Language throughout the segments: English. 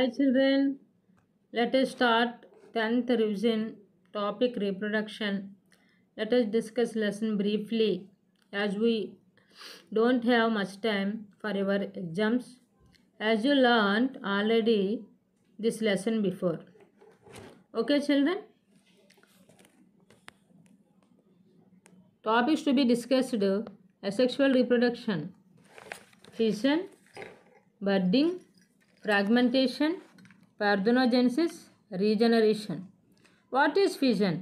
Hi children, let us start 10th revision topic reproduction. Let us discuss lesson briefly as we don't have much time for your exams. As you learned already this lesson before. Okay children? Topics to be discussed: asexual reproduction, fission, budding, fragmentation, parthenogenesis, regeneration. What is fission?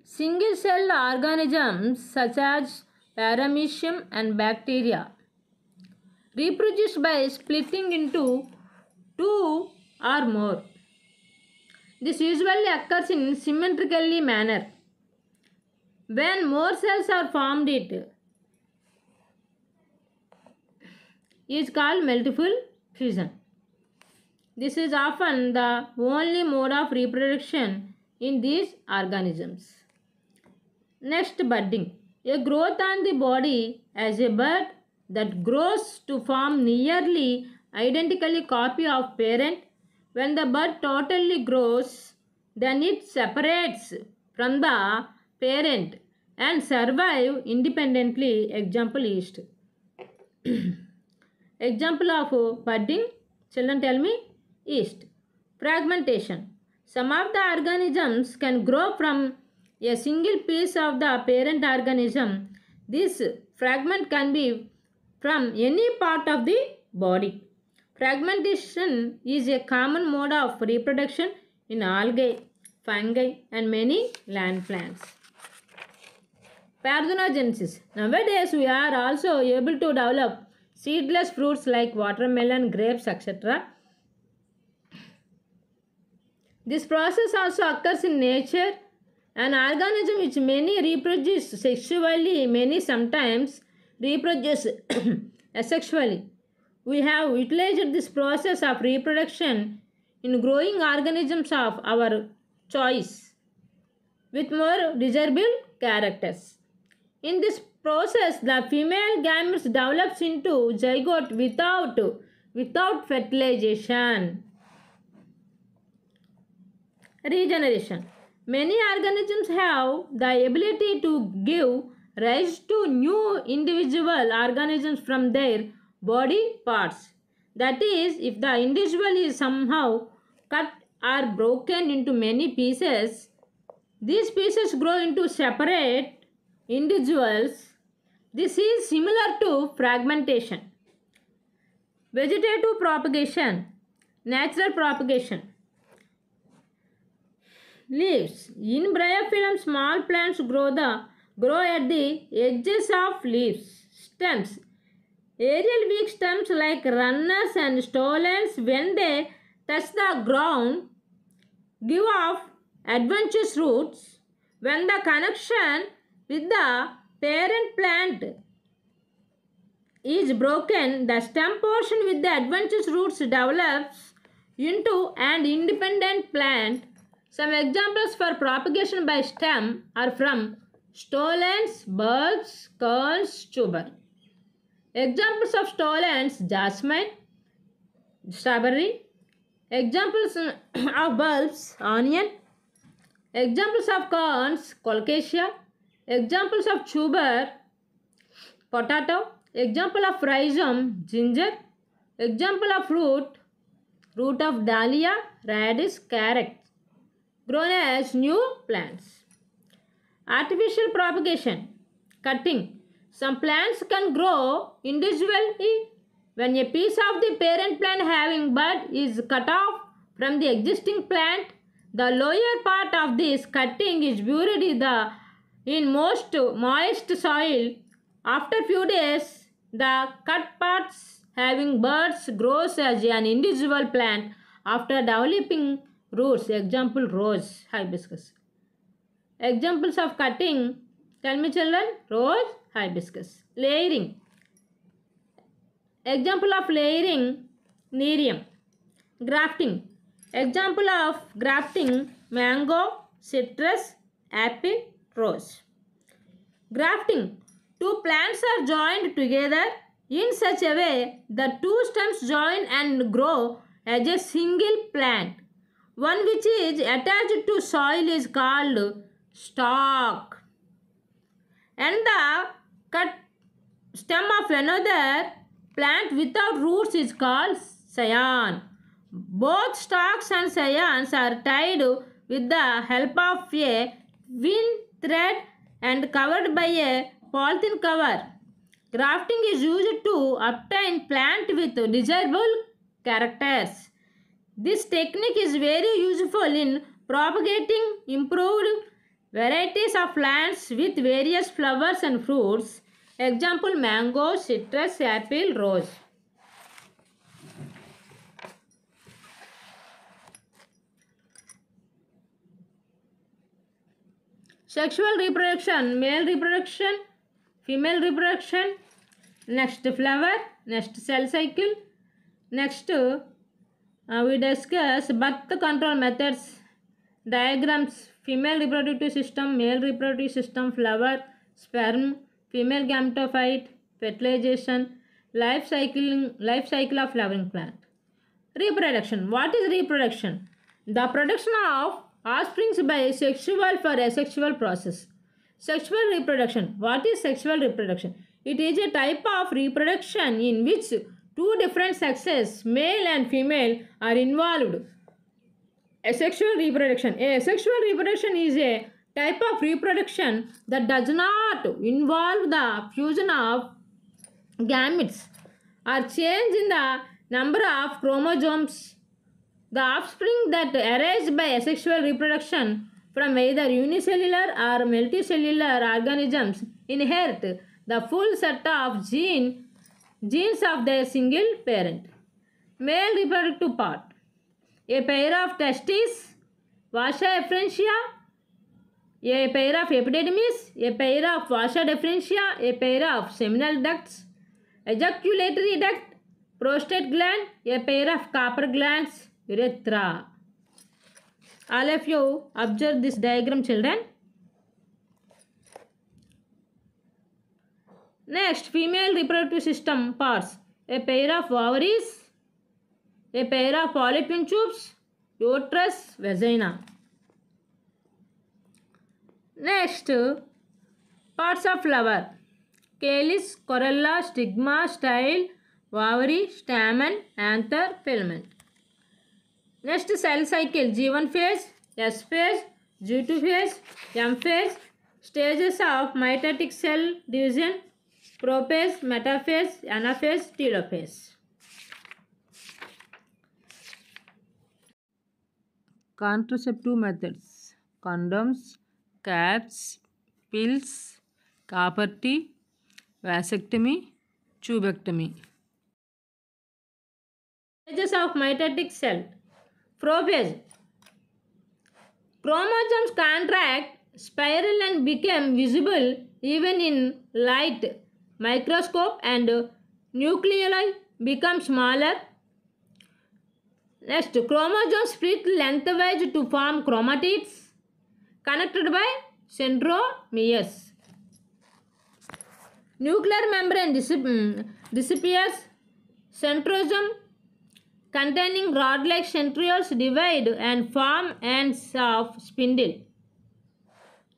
Single-celled organisms such as paramecium and bacteria reproduce by splitting into two or more. This usually occurs in symmetrically manner. When more cells are formed, it is called multiple fission. This is often the only mode of reproduction in these organisms. Next, budding. A growth on the body as a bud that grows to form nearly identically copy of parent. When the bud totally grows, then it separates from the parent and survive independently. Example yeast. Example of budding. Children tell me. Yeast. Fragmentation. Some of the organisms can grow from a single piece of the parent organism. This fragment can be from any part of the body. Fragmentation is a common mode of reproduction in algae, fungi and many land plants. Parthenogenesis. Nowadays we are also able to develop seedless fruits like watermelon, grapes, etc. This process also occurs in nature. An organism which many reproduce sexually, many sometimes reproduce asexually. We have utilized this process of reproduction in growing organisms of our choice with more desirable characters. In this process, the female gametes develops into zygote without fertilization. Regeneration. Many organisms have the ability to give rise to new individual organisms from their body parts. That is, if the individual is somehow cut or broken into many pieces, these pieces grow into separate individuals. This is similar to fragmentation. Vegetative propagation, natural propagation. Leaves. In bryophyllum, small plants grow at the edges of leaves. Stems. Aerial weak stems like runners and stolons, when they touch the ground, give off adventitious roots. When the connection with the parent plant is broken, the stem portion with the adventitious roots develops into an independent plant. Some examples for propagation by stem are from stolons, bulbs, cones, tuber. Examples of stolons: jasmine, strawberry. Examples of bulbs: onion. Examples of cones: colocasia. Examples of tuber: potato. Example of rhizome: ginger. Example of root of dahlia, radish, carrot. Grown as new plants. Artificial propagation, cutting. Some plants can grow individually when a piece of the parent plant having bud is cut off from the existing plant. The lower part of this cutting is buried in most moist soil. After few days, the cut parts having buds grows as an individual plant after developing roots. Example: rose, hibiscus. Examples of cutting. Tell me children. Rose, hibiscus. Layering. Example of layering: nerium. Grafting. Example of grafting: mango, citrus, apple, rose. Grafting. Two plants are joined together in such a way that two stems join and grow as a single plant. One which is attached to soil is called stalk, and the cut stem of another plant without roots is called scion. Both stalks and scions are tied with the help of a wind thread and covered by a polythene cover. Grafting is used to obtain plant with desirable characters. This technique is very useful in propagating improved varieties of plants with various flowers and fruits. Example, mango, citrus, apple, rose. Sexual reproduction, male reproduction, female reproduction. Next, flower. Next, cell cycle. Next, we discuss birth control methods, diagrams, female reproductive system, male reproductive system, flower, sperm, female gametophyte, fertilization, life cycle of flowering plant. Reproduction. What is reproduction? The production of offspring by sexual for asexual process. Sexual reproduction. What is sexual reproduction? It is a type of reproduction in which two different sexes, male and female, are involved. Asexual reproduction. Asexual reproduction is a type of reproduction that does not involve the fusion of gametes or change in the number of chromosomes. The offspring that arise by asexual reproduction from either unicellular or multicellular organisms inherit the full set of genes of their single parent. Male reproductive part. A pair of testes, vasca efferentia, a pair of epididymis, a pair of vasca deferentia, a pair of seminal ducts, ejaculatory duct, prostate gland, a pair of copper glands, urethra. All of you observe this diagram, children. Next, female reproductive system parts. A pair of ovaries, a pair of fallopian tubes, uterus, vagina. Next, parts of flower. Calyx, corolla, stigma, style, ovary, stamen, anther, filament. Next, cell cycle. G1 phase, S phase, G2 phase, M phase. Stages of mitotic cell division, prophase, metaphase, anaphase, telophase. Contraceptive methods. Condoms, caps, pills, copper T, vasectomy, tubectomy. Stages of mitotic cell. Prophase. Chromosomes contract, spiral and become visible even in light microscope, and nuclei become smaller. Next, chromosomes split lengthwise to form chromatids connected by centromeres. Nuclear membrane disappears. Centrosome containing rod-like centrioles divide and form ends of spindle.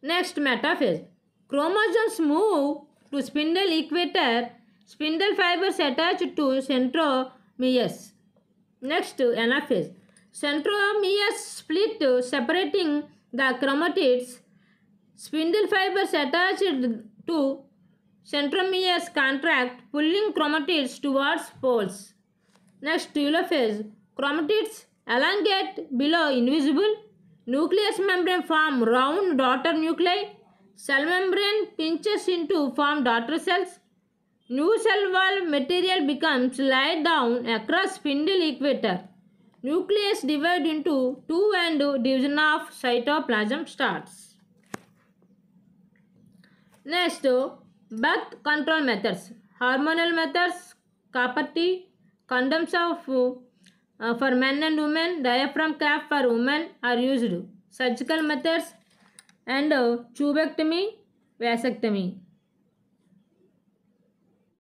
Next, metaphase. Chromosomes move to spindle equator. Spindle fibers attach to centromeres. Next, anaphase. Centromeres split, separating the chromatids. Spindle fibers attached to centromeres contract, pulling chromatids towards poles. Next, telophase. Chromatids elongate below invisible. Nucleus membrane form round daughter nuclei. Cell membrane pinches into form daughter cells. New cell wall material becomes laid down across spindle equator. Nucleus divide into two and division of cytoplasm starts. Next, birth control methods. Hormonal methods, copper T, condoms for men and women, diaphragm cap for women are used. Surgical methods and tubectomy, vasectomy.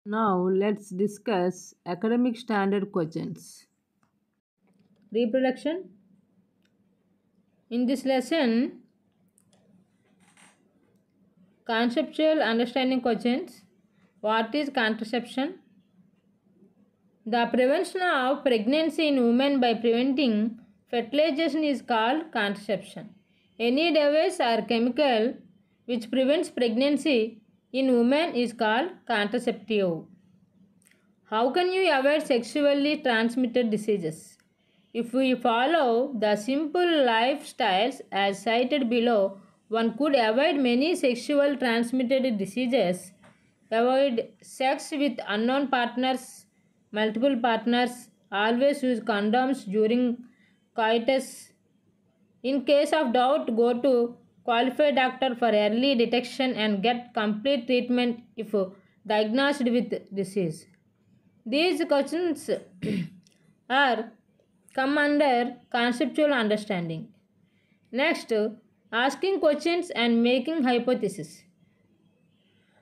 Now let's discuss academic standard questions. reproduction. In this lesson, conceptual understanding questions. What is contraception? The prevention of pregnancy in women by preventing fertilization is called contraception. Any device or chemical which prevents pregnancy in women is called contraceptive. How can you avoid sexually transmitted diseases? If we follow the simple lifestyles as cited below, one could avoid many sexual transmitted diseases. Avoid sex with unknown partners, multiple partners. Always use condoms during coitus. In case of doubt, go to qualified doctor for early detection and get complete treatment if diagnosed with disease. These questions are come under conceptual understanding. Next, asking questions and making hypotheses.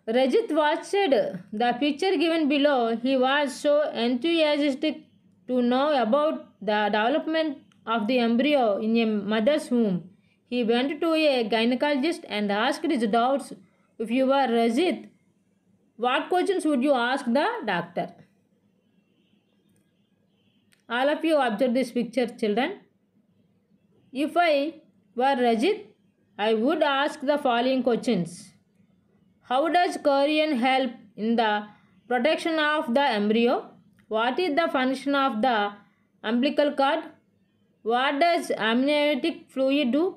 Rajit watched the picture given below. He was so enthusiastic to know about the development of the embryo in a mother's womb. He went to a gynecologist and asked his doubts. If you were Rajit, what questions would you ask the doctor? All of you observe this picture, children. If I were Rajit, I would ask the following questions. How does Korean help in the protection of the embryo? What is the function of the umbilical cord? What does amniotic fluid do?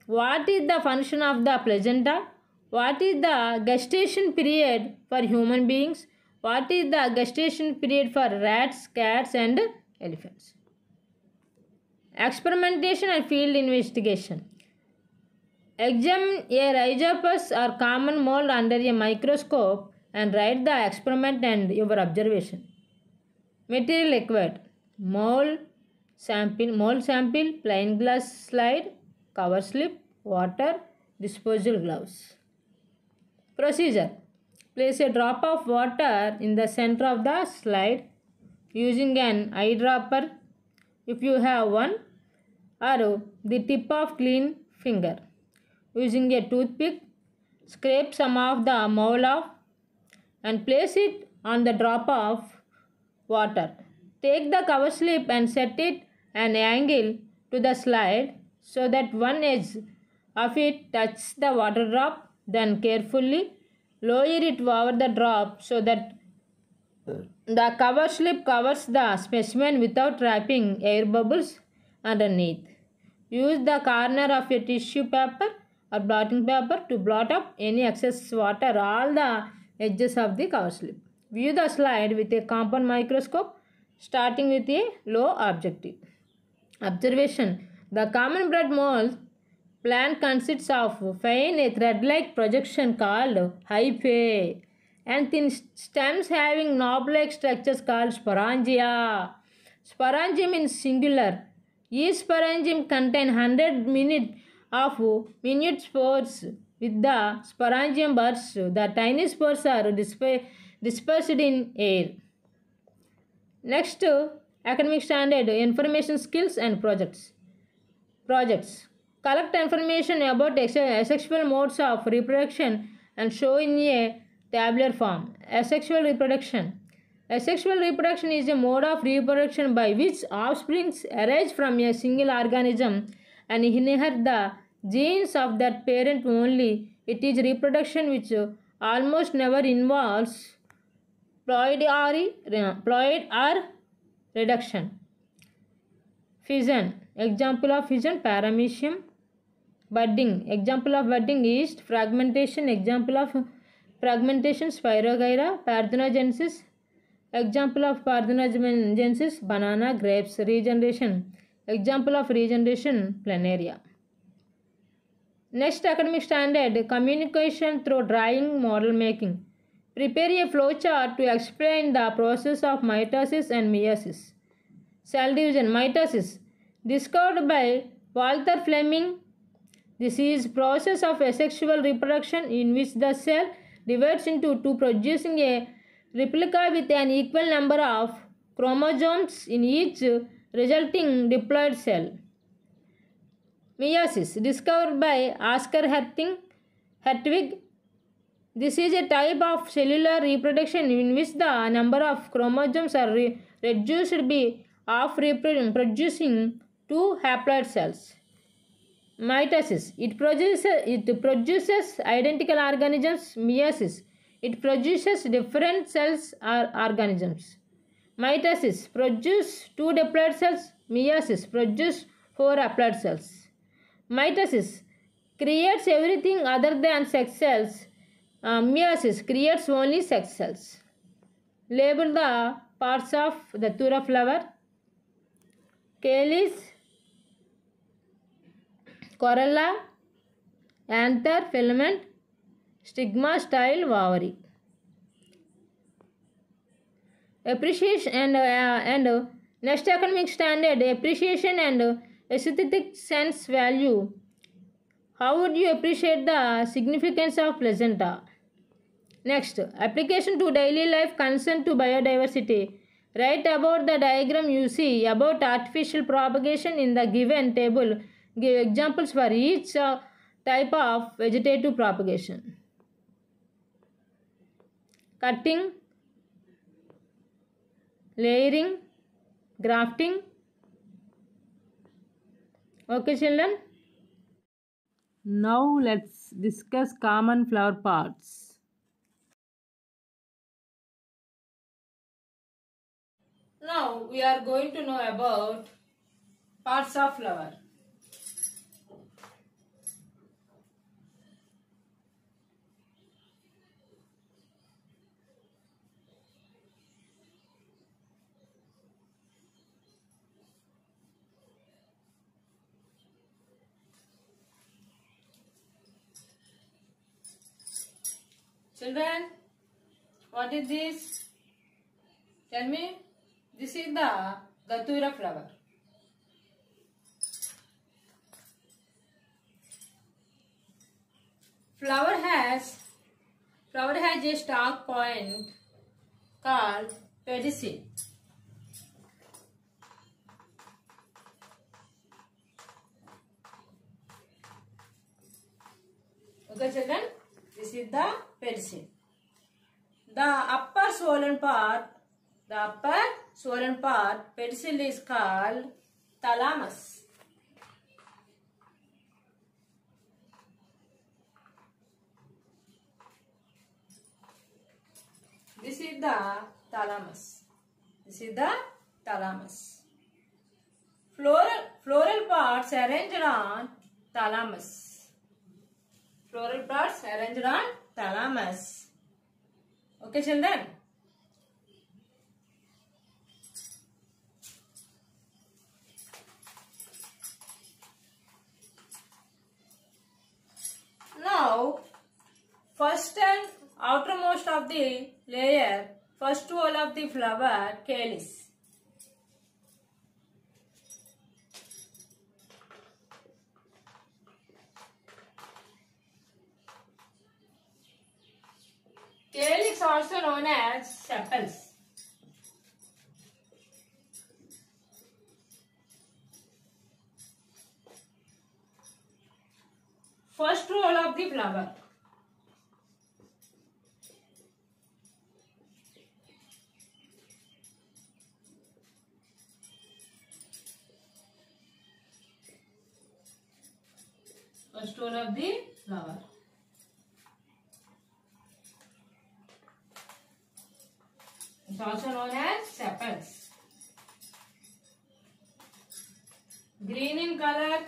What is the function of the placenta? What is the gestation period for human beings? What is the gestation period for rats, cats, and elephants? Experimentation and field investigation. Examine a rhizopus or common mold under a microscope and write the experiment and your observation. Material required: mold sample, plain glass slide, cover slip, water, disposal gloves. Procedure: place a drop of water in the center of the slide using an eyedropper if you have one, or the tip of clean finger. Using a toothpick, scrape some of the mold off and place it on the drop of water. Take the cover slip and set it an angle to the slide so that one edge of it touches the water drop. Then carefully lower it over the drop so that the cover slip covers the specimen without trapping air bubbles underneath. Use the corner of a tissue paper or blotting paper to blot up any excess water all the edges of the cover slip. View the slide with a compound microscope starting with a low objective. Observation: the common blood mold plant consists of fine, a thread-like projection called hyphae, and thin stems having knob-like structures called sporangia. Sporangium in singular. Each sporangium contains 100 minute spores. With the sporangium bursts, the tiny spores are dispersed in air. Next, academic standard: information skills and projects. Collect information about asexual modes of reproduction and show in a tabular form. Asexual reproduction. Asexual reproduction is a mode of reproduction by which offsprings arise from a single organism and inherit the genes of that parent only. It is reproduction which almost never involves ploid or reduction. Fission. Example of fission: paramecium. Budding. Example of budding: yeast. Fragmentation. Example of fragmentation: Spirogyra. Parthenogenesis. Example of parthenogenesis: banana, grapes. Regeneration. Example of regeneration: planaria. Next academic standard: communication through drawing, model making. Prepare a flowchart to explain the process of mitosis and meiosis. Cell division. Mitosis, discovered by Walter Fleming. This is process of asexual reproduction in which the cell divides into two, producing a replica with an equal number of chromosomes in each resulting diploid cell. Meiosis, discovered by Oscar Hertwig. This is a type of cellular reproduction in which the number of chromosomes are reduced of producing two haploid cells. Mitosis, it produces identical organisms. Meiosis, it produces different cells or organisms. Mitosis produce two diploid cells. Meiosis produce four haploid cells. Mitosis creates everything other than sex cells. Meiosis creates only sex cells. Label the parts of Datura flower: calyx, corolla, anther, filament, stigma, style, ovary. Appreciation and next academic standard: appreciation and aesthetic sense value. How would you appreciate the significance of placenta? Next, application to daily life, concern to biodiversity. Write about the diagram you see about artificial propagation in the given table. Give examples for each type of vegetative propagation. Cutting, layering, grafting. Okay, children. Now let's discuss common flower parts. Now we are going to know about parts of flower. Children, what is this? Tell me. This is the Datura flower. Flower has a stalk point called pedicel. Okay, children, this is the pedicel. The upper swollen part, pedicel, is called thalamus. This is the thalamus. Floral parts arranged on thalamus. Okay, children. Now, first and outermost of the layer, first wall of the flower, calyx. Calyx also known as sepals. First wall of the flower. First wall of the flower. It's also known as sepals. Green in color.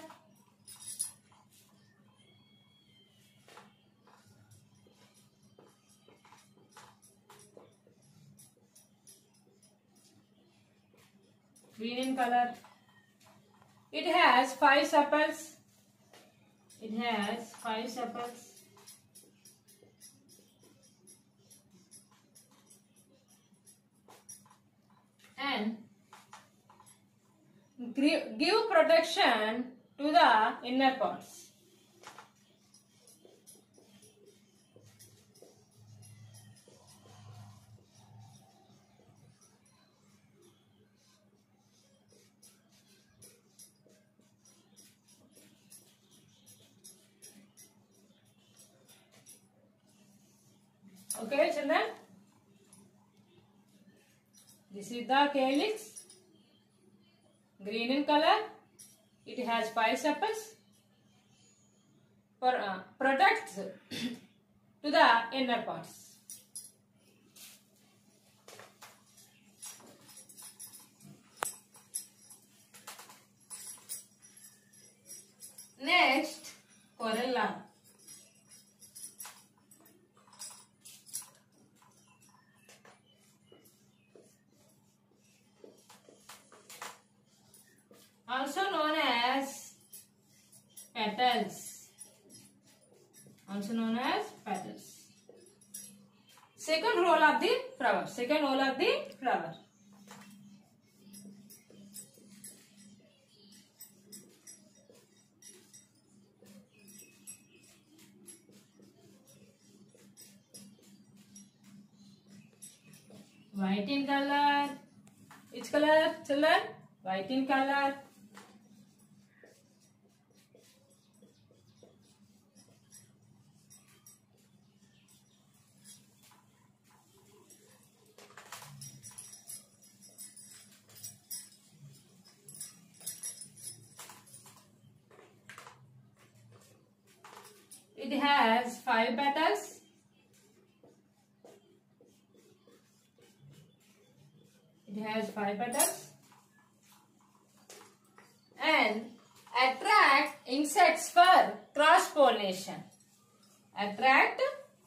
It has 5 sepals. And give protection to the inner parts. Okay, children. This is the calyx, green in color. It has 5 sepals. Protects to the inner parts. Next, corolla. Also known as petals. Also known as petals. Second roll of the flower. Second roll of the flower. White in color. Which color, children? White in color. It has 5 petals. It has 5 petals and attract insects for cross pollination. Attract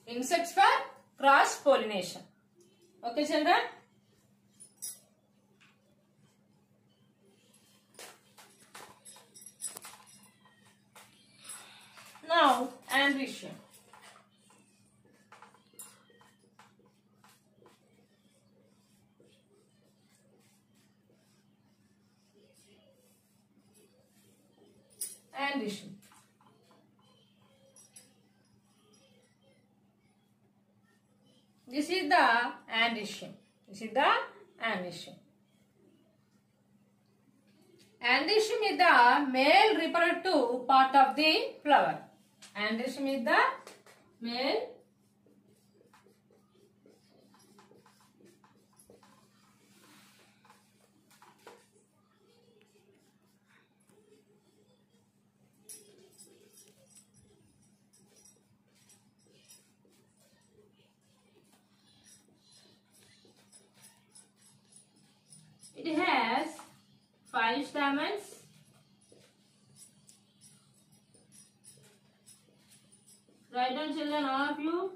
insects for cross pollination. Okay, children. Now, Androecium. Androecium. This is the androecium. This is the androecium. Androecium is the male reproductive part of the flower. Androecium is the male It has 5 stamens. Write down, children, all of you.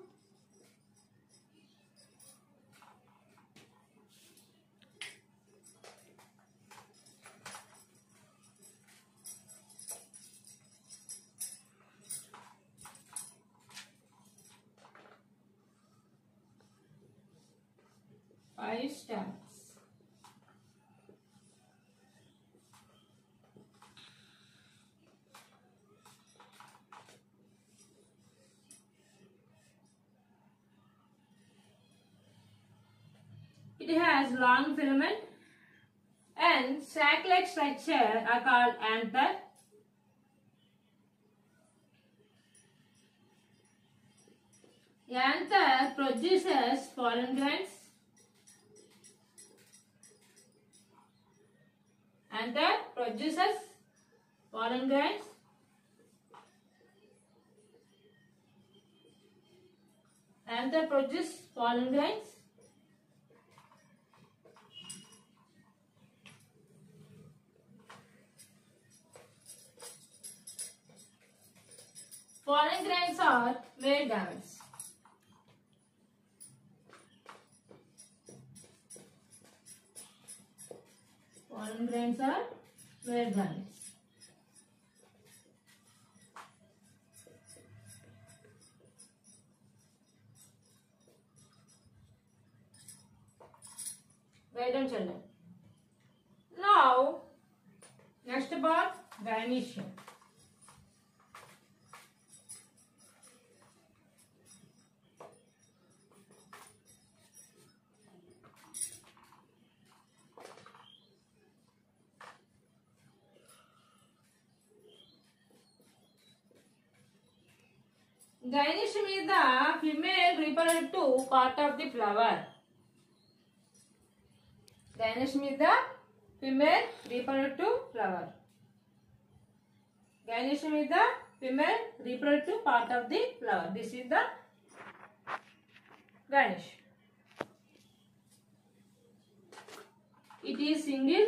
Five stamens. It has long filament and sac-like structure are called anther. Anther produces pollen grains. Anther produces pollen grains. Anther produces pollen grains. Pollen grains are male gametes. Pollen grains are male gametes. Write down, children. Now, next part, gynoecium. Gynoecium is the female reproductive part of the flower. Gynoecium is the female reproductive flower. Gynoecium is the female reproductive part of the flower. This is the gynoecium. It is single.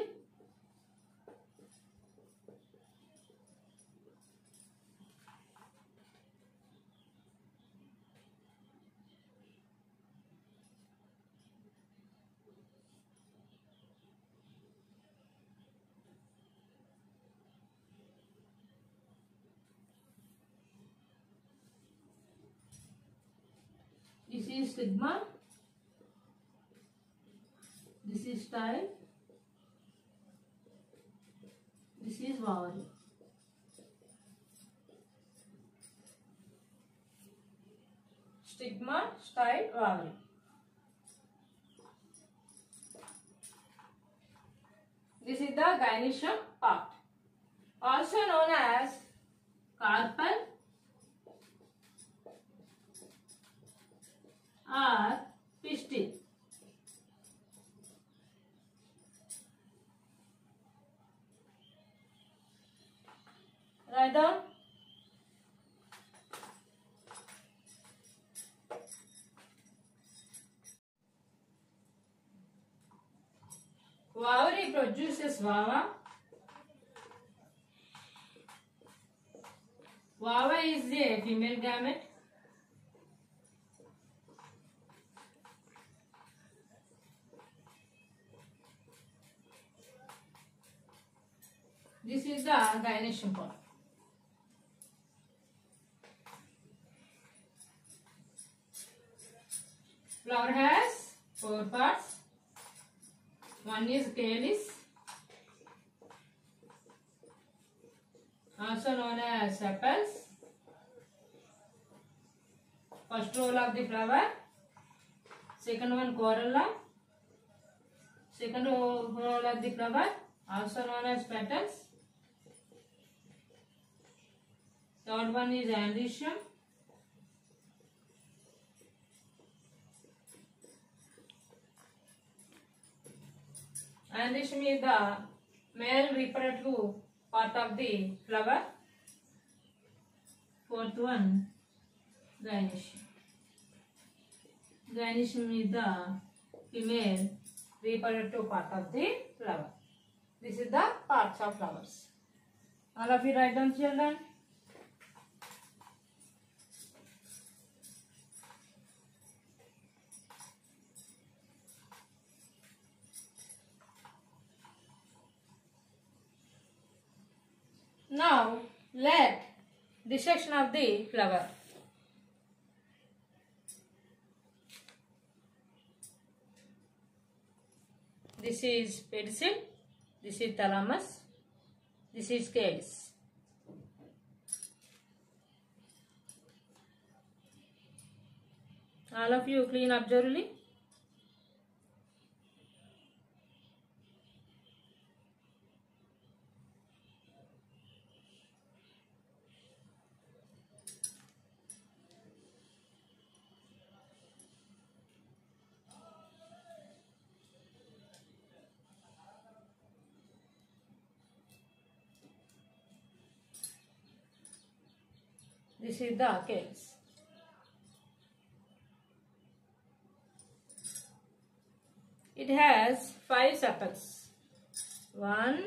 This is stigma. This is style. This is ovary. Stigma, style, ovary. This is the gynoecium part, also known as carpel or pistil. Write down. Ovary produces ova. Ova is a female gamete. This is the gynoecium part. Flower has 4 parts. One is calyx, also known as sepals. First row of the flower. Second one corolla. Second row of the flower, also known as petals. Third one is androecium. Androecium is the male reproductive part of the flower. Fourth one, gynoecium. Gynoecium is the female reproductive part of the flower. This is the parts of flowers. All of you write down, children. Now let dissection of the flower. This is pedicel, this is thalamus, this is calyx. All of you clean observably. This is the calyx. It has 5 sepals. 1,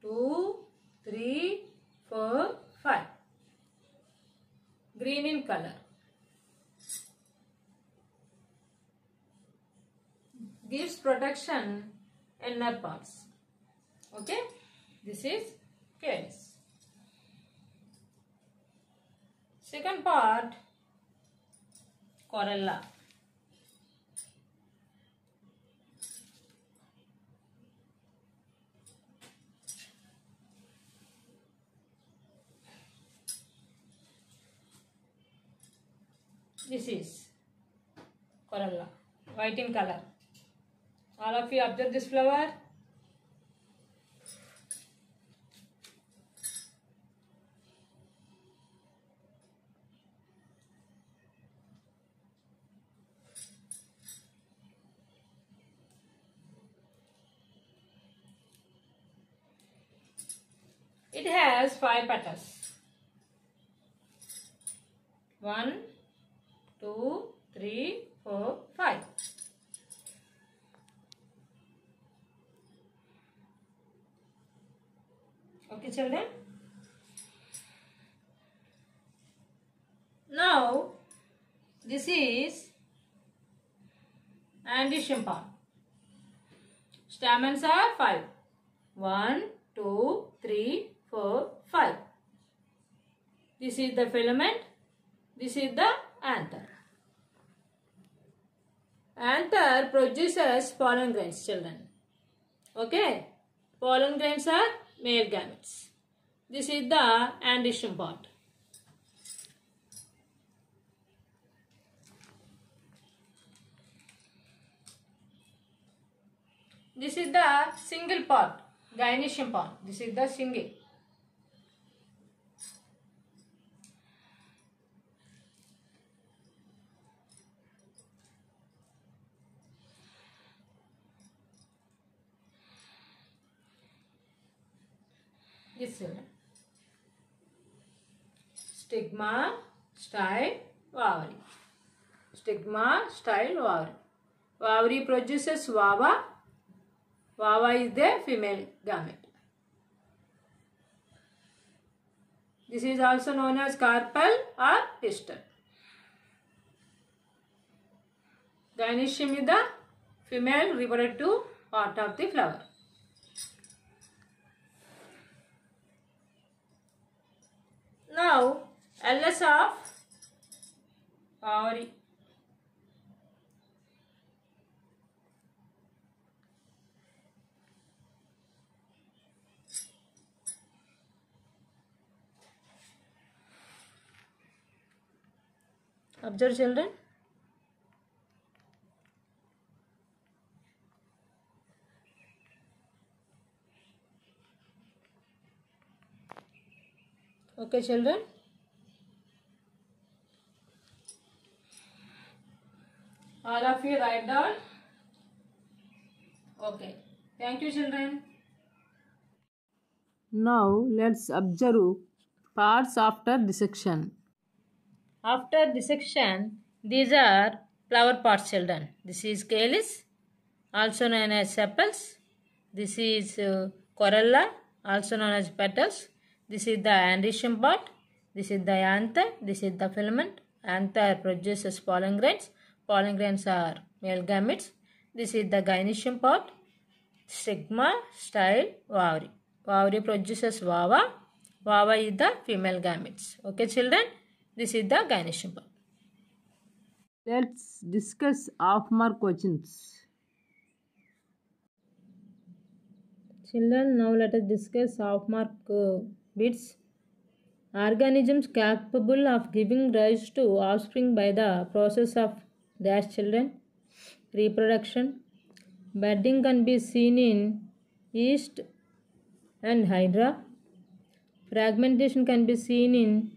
2, 3, 4, 5. Green in color. Gives protection inner parts. Okay, this is calyx. Second part, corolla. This is corolla, white in color. All of you observe this flower. It has 5 petals. 1, 2, 3, 4, 5. Okay, children. Now, this is androecium part. Stamens are 5. 1, 2, 3, 4, 5. This is the filament. This is the anther. Anther produces pollen grains, children. Okay. Pollen grains are male gametes. This is the androecium part. This is the single part, gynoecium part. This is the single. This is stigma, style, ovary. Stigma, style, ovary. Ovary produces ova. Ova is the female gamete. This is also known as carpel or pistil. Gynoecium is the female reproductive part of the flower. Now, LS of ovary. Observe, children. Okay, children. All of you write down. Okay. Thank you, children. Now, let's observe parts after dissection. After dissection, these are flower parts, children. This is calyx, also known as sepals. This is corolla, also known as petals. This is the androecium part. This is the anther. This is the filament. Anther produces pollen grains. Pollen grains are male gametes. This is the gynoecium part. Stigma, style, ovary. Ovary produces ova. Ova is the female gametes. Okay, children. This is the gynoecium part. Let's discuss half-mark questions. Children, now let us discuss half-mark bits. Organisms capable of giving rise to offspring by the process of dash, children. Reproduction. Budding can be seen in yeast and hydra. Fragmentation can be seen in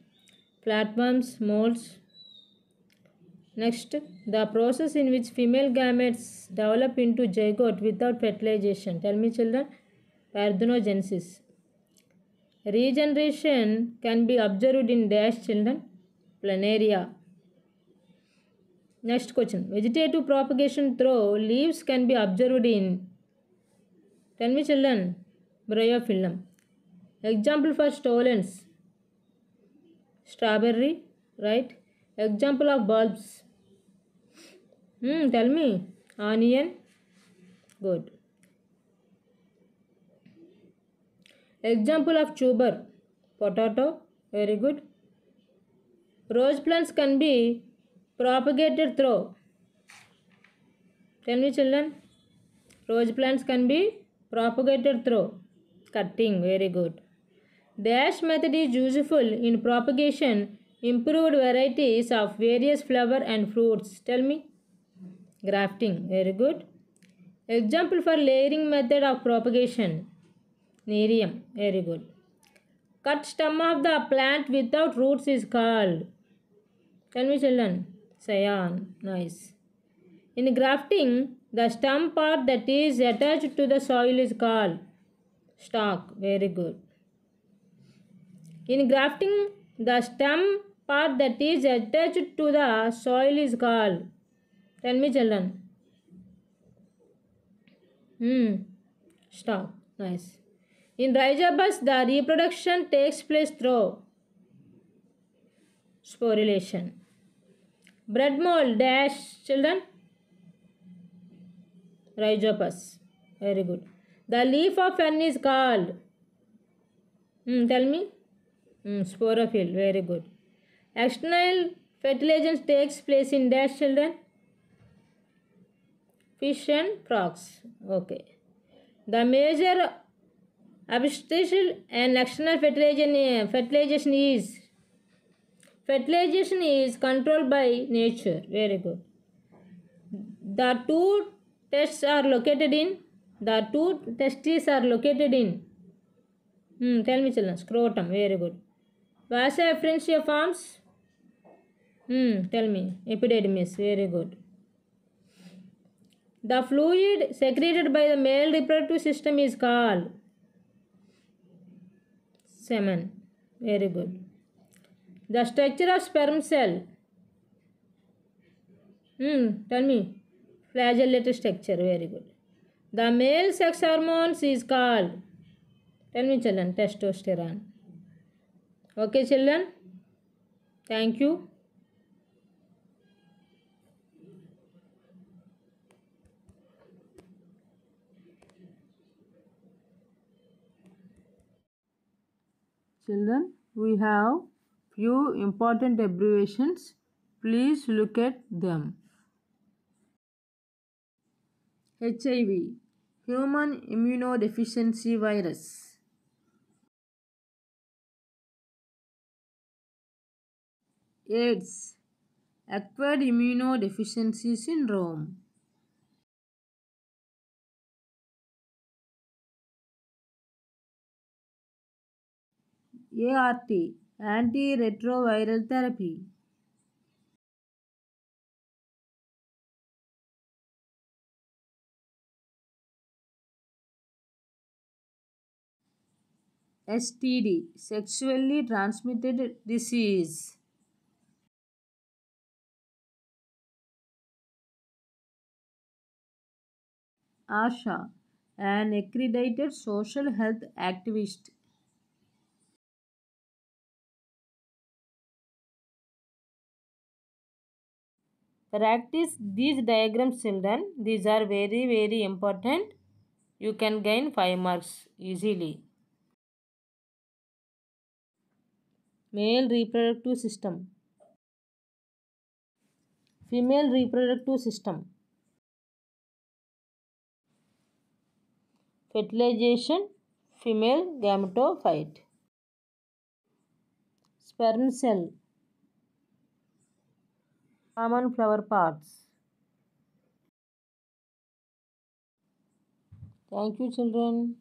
flatworms, molds. Next, the process in which female gametes develop into zygote without fertilization. Tell me, children. Parthenogenesis. Regeneration can be observed in dash, children. Planaria. Next question. Vegetative propagation through leaves can be observed in. Tell me, children. Bryophyllum. Example for stolons. Strawberry, right? Example of bulbs. Tell me. Onion. Good. Example of tuber. Potato. Very good. Rose plants can be propagated through. Tell me, children. Rose plants can be propagated through cutting. Very good. Dash method is useful in propagation improved varieties of various flower and fruits. Tell me. Grafting. Very good. Example for layering method of propagation. Nerium. Very good. Cut stem of the plant without roots is called. Tell me, children. Scion. Nice. In grafting, the stem part that is attached to the soil is called stalk. Very good. In grafting, the stem part that is attached to the soil is called. Tell me, children. Stop. Nice. In rhizobus, the reproduction takes place through sporulation. Bread mold dash, children. Rhizopus. Very good. The leaf of fern is called. Tell me. Sporophyll. Very good. External fertilization takes place in dash, children. Fish and frogs. Okay. The major obstacle and external fertilization is controlled by nature. Very good. The two testes are located in. Tell me, children. Scrotum. Very good. Vasa efferentia forms. Tell me. Epididymis. Very good. The fluid secreted by the male reproductive system is called semen. Very good. The structure of sperm cell. Tell me. Flagellated structure. Very good. The male sex hormones is called. Tell me, children. Testosterone. Okay, children. Thank you. Children, we have few important abbreviations. Please look at them. HIV, Human Immunodeficiency Virus. AIDS, Acquired Immunodeficiency Syndrome. ART, Antiretroviral Therapy. STD, Sexually Transmitted Disease. ASHA, an accredited social health activist. Practice these diagrams, children. These are very, very important. You can gain 5 marks easily. Male reproductive system. Female reproductive system. Fertilization. Female gametophyte. Sperm cell. Common flower parts. Thank you, children.